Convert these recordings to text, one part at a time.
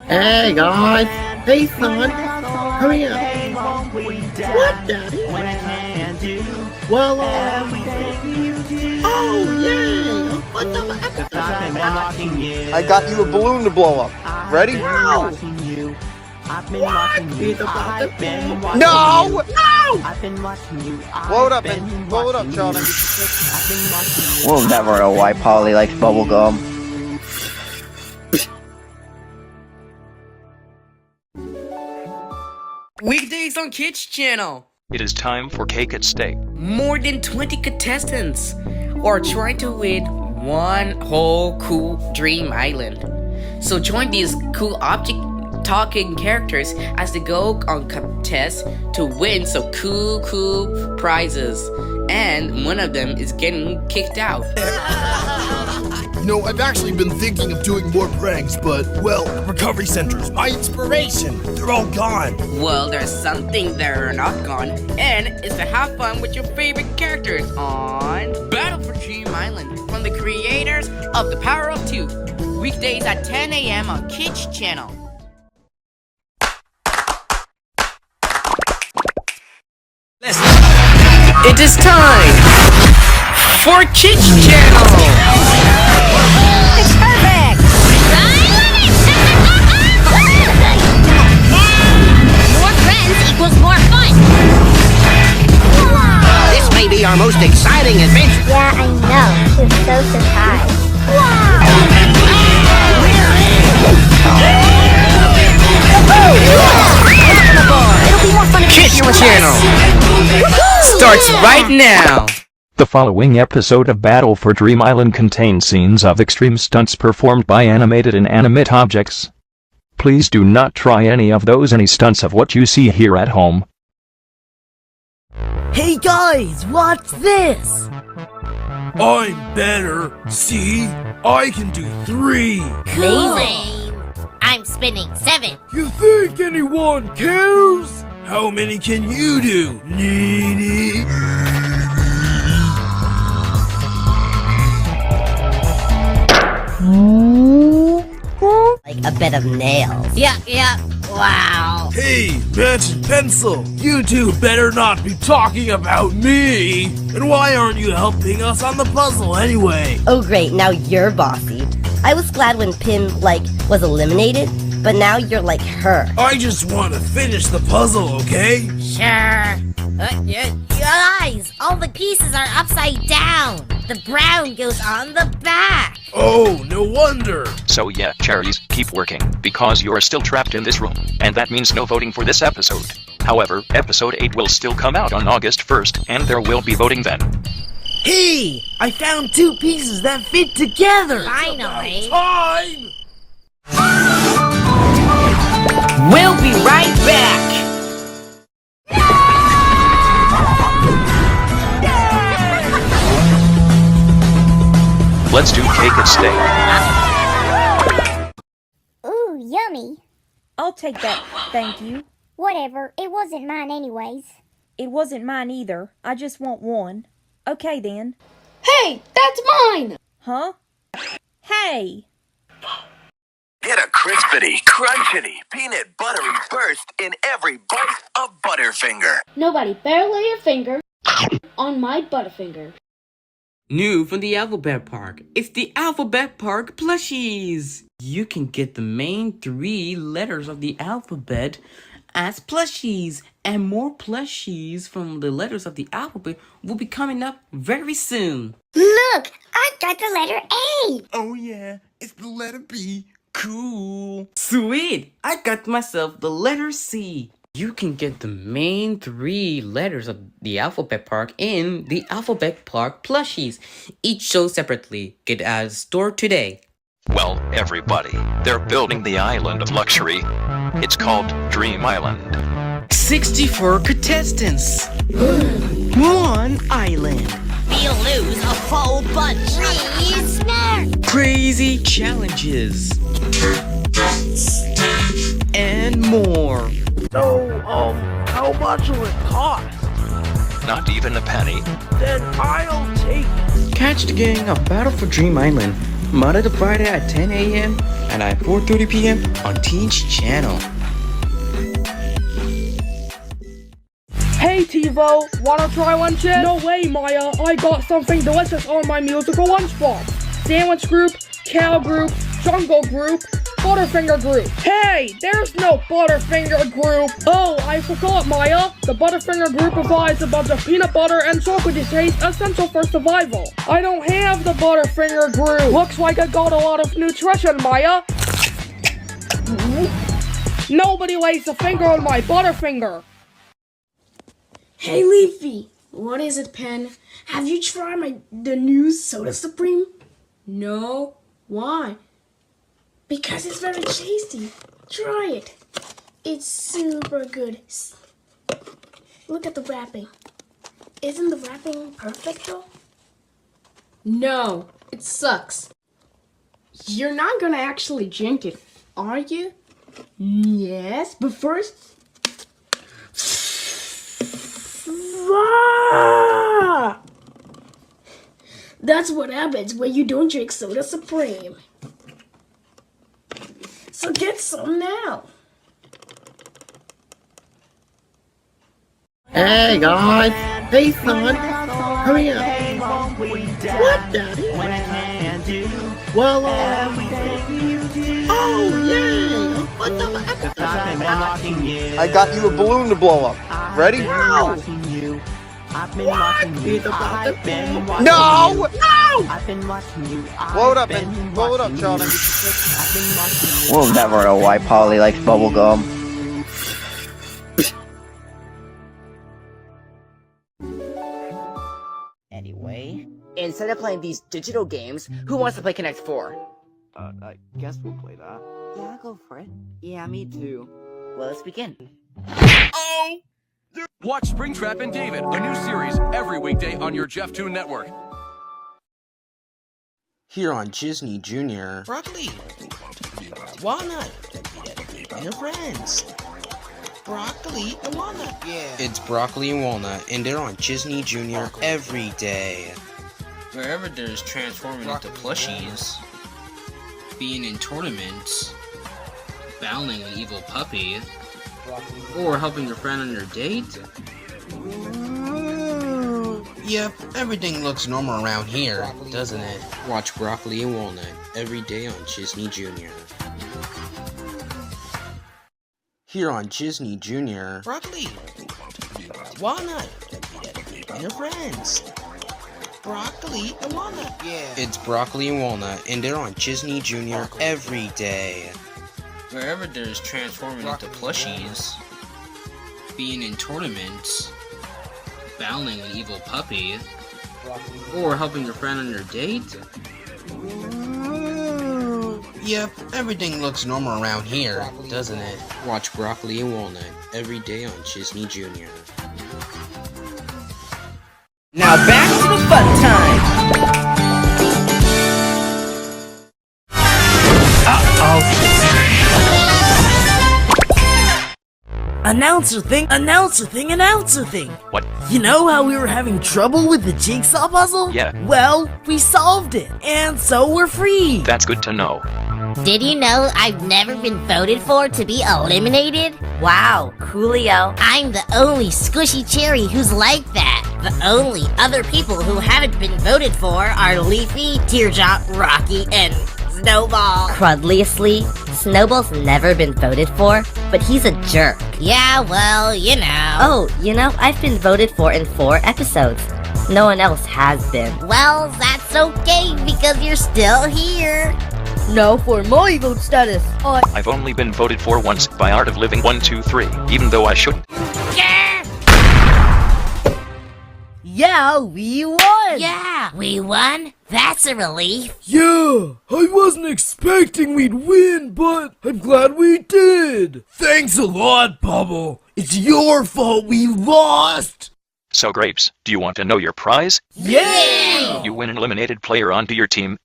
Hey guys! Hey son! Hurry up! What, Daddy? Well, oh yay! What's up? I got you a balloon to blow up. Ready? Wow! What? He's about to blow. No! No! Blow it up, man. Blow it up, Charlie. We'll never know why Polly likes bubblegum. Weekdays on Kids Channel. It is time for Cake at Stake. More than 20 contestants are trying to win one whole cool dream island. So join these cool object talking characters as they go on contests to win some cool prizes. And one of them is getting kicked out. You know, I've actually been thinking of doing more pranks, but, well, recovery centers, my inspiration, they're all gone. Well, there's something that are not gone, and it's to have fun with your favorite characters on Battle for Dream Island from the creators of The Power of Two. Weekdays at 10 a.m. on Kids Channel. It is time for Kids Channel. It's perfect. More friends equals more fun. This may be our most exciting adventure. Yeah, I know. You're so surprised. It'll be more fun if Kids Channel starts right now. The following episode of Battle for Dream Island contains scenes of extreme stunts performed by animated and inanimate objects. Please do not try any stunts of what you see here at home. Hey guys, what's this? I'm better. See? I can do 3. Amazing. I'm spinning 7. You think anyone cares? How many can you do, Needy? Like a bed of nails. Yeah. Wow. Hey, Match and Pencil, you two better not be talking about me! And why aren't you helping us on the puzzle anyway? Oh great, now you're bossy. I was glad when Pim, was eliminated, but now you're like her. I just want to finish the puzzle, okay? Sure. Guys, all the pieces are upside down. The brown goes on the back. Oh, no wonder! So yeah, cherries, keep working, because you're still trapped in this room, and that means no voting for this episode. However, episode 8 will still come out on August 1st, and there will be voting then. Hey, I found 2 pieces that fit together. Finally. Time! We'll be right back. Let's do Cake at Stake. Ooh, yummy. I'll take that, thank you. Whatever, it wasn't mine anyways. It wasn't mine either. I just want one. Okay then. Hey, that's mine! Huh? Hey! Get a crispity, crunchity, peanut buttery burst in every bite of Butterfinger. Nobody better lay a finger on my Butterfinger. New from the Alphabet Park. It's the Alphabet Park plushies. You can get the main 3 letters of the alphabet as plushies, and more plushies from the letters of the alphabet will be coming up very soon. Look, I got the letter A! Oh yeah, it's the letter B. Cool. Sweet! I got myself the letter C. You can get the main 3 letters of the Alphabet Park in the Alphabet Park plushies, each sold separately. Get out of the store today. Well, everybody, they're building the island of luxury. It's called Dream Island. 64 contestants. 1 island. We'll lose a whole bunch. Please, smart. Crazy challenges. And more. So, how much will it cost? Not even a penny. Then I'll take it. Catch the gang of Battle for Dream Island Monday to Friday at 10 a.m. and at 4:30 p.m. on Teens Channel. Hey TiVo, wanna try one chip? No way, Maya, I got something delicious on my musical lunchbox. Sandwich group, cow group, jungle group, Butterfinger group. Hey, there's no Butterfinger group. Oh, I forgot, Maya. The Butterfinger group provides a bunch of peanut butter and chocolatey taste essential for survival. I don't have the Butterfinger group. Looks like I got a lot of nutrition, Maya. Nobody lays a finger on my Butterfinger. Hey Leafy, what is it, Pen? Have you tried the new Soda Supreme? No. Why? Because it's very tasty. Try it. It's super good. Look at the wrapping. Isn't the wrapping perfect though? No, it sucks. You're not gonna actually drink it, are you? Yes, but first... That's what happens when you don't drink Soda Supreme. So get some now. Hey guys! Hey son! Hurry up! What, Daddy? Well, oh yay! What's up? I got you a balloon to blow up. Ready? Wow! I've been watching you. I've been watching No! you. No! I've been watching you. Blow it up, man. Blow it up, Charlie. I've been watching you. We'll never know why Polly likes bubblegum. Anyway, instead of playing these digital games, who wants to play Connect 4? I guess we'll play that. Yeah, go for it. Yeah, me too. Well, let's begin. Watch Springtrap and David, a new series every weekday on your Jeff Toon network. Here on Disney Junior. Broccoli. Walnut. Your friends. Broccoli and walnut. Yeah. It's Broccoli and Walnut, and they're on Disney Junior every day. Wherever there's transforming into plushies, being in tournaments, battling an evil puppy, or helping your friend on your date. Yep, everything looks normal around here, doesn't it? Watch Broccoli and Walnut every day on Disney Junior. Here on Disney Junior. Broccoli. Walnut. Your friends. Broccoli and walnut. Yeah. It's Broccoli and Walnut, and they're on Disney Junior every day. Wherever there's transforming into plushies, being in tournaments, battling an evil puppy, or helping your friend on your date. Yep, everything looks normal around here, doesn't it? Watch Broccoli and Walnut every day on Disney Junior. Now back to the fun time! Announcer thing. What? You know how we were having trouble with the jigsaw puzzle? Yeah. Well, we solved it, and so we're free. That's good to know. Did you know I've never been voted for to be eliminated? Wow, coolio. I'm the only squishy cherry who's like that. The only other people who haven't been voted for are Leafy, Teardrop, Rocky, and Snowball. Crudliously, Snowball's never been voted for, but he's a jerk. Yeah, well, you know. Oh, you know, I've been voted for in 4 episodes. No one else has been. Well, that's okay because you're still here. Now for my vote status. I've only been voted for once by Art of Living 123, even though I shouldn't. Yeah, we won! Yeah, we won. That's a relief. Yeah, I wasn't expecting we'd win, but I'm glad we did. Thanks a lot, Bubble. It's your fault we lost. So Grapes, do you want to know your prize? Yeah! You win an eliminated player onto your team.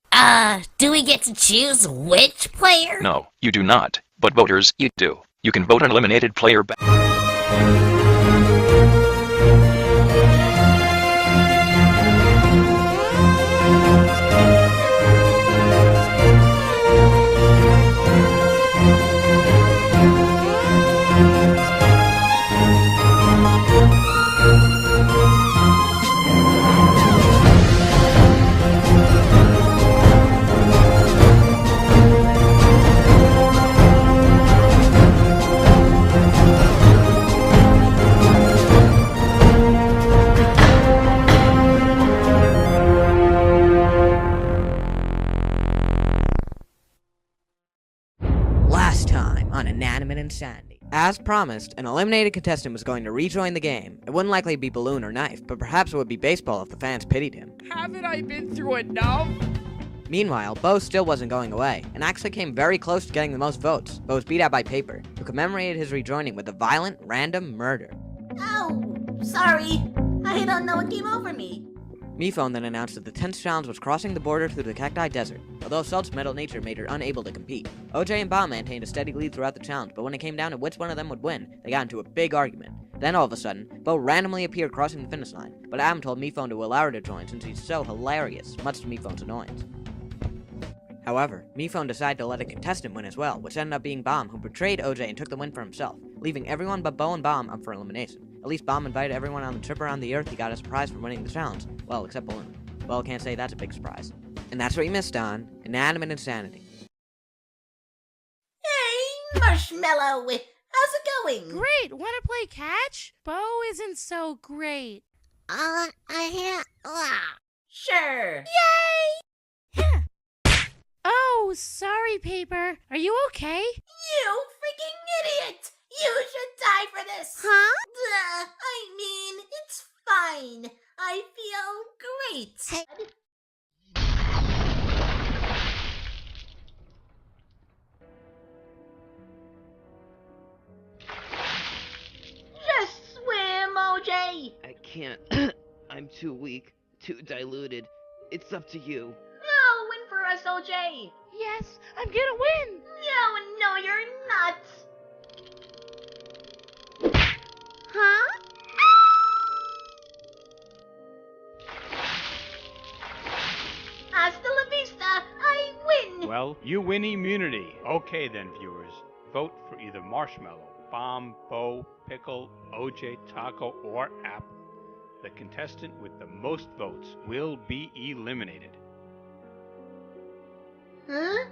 Do we get to choose which player? No, you do not. But voters, you do. You can vote an eliminated player back. on Inanimate Insanity. As promised, an eliminated contestant was going to rejoin the game. It wouldn't likely be balloon or knife, but perhaps it would be baseball if the fans pitied him. Haven't I been through enough? Meanwhile, Bo still wasn't going away, and actually came very close to getting the most votes, but was beat out by Paper, who commemorated his rejoining with a violent, random murder. Oh, sorry. I don't know what came over me. Mifone then announced that the 10th challenge was crossing the border through the Cacti Desert, although Salt's metal nature made her unable to compete. OJ and Bomb maintained a steady lead throughout the challenge, but when it came down to which one of them would win, they got into a big argument. Then all of a sudden, Bo randomly appeared crossing the finish line, but Adam told Mifone to allow her to join since he's so hilarious, much to Mifone's annoyance. However, Mifone decided to let a contestant win as well, which ended up being Bomb, who betrayed OJ and took the win for himself, leaving everyone but Bo and Bomb up for elimination. At least Bomb invited everyone on the trip around the Earth he got as a prize for winning the challenge. Well, except Balloon. Well, can't say that's a big surprise. And that's what you missed on Inanimate Insanity. Hey, Marshmallow! How's it going? Great! Wanna play catch? Bo isn't so great. Sure. Yay! Yeah. Oh, sorry, Paper. Are you okay? You freaking idiot! You should die for this! Huh? I mean, it's fine. I feel great. Just swim, OJ! I can't. I'm too weak, too diluted. It's up to you. No, win for us, OJ! Yes, I'm gonna win! No, you're not! Huh? Hasta la vista, I win! Well, you win immunity. Okay then, viewers. Vote for either Marshmallow, Bomb, Bo, Pickle, OJ, Taco, or Apple. The contestant with the most votes will be eliminated. Huh?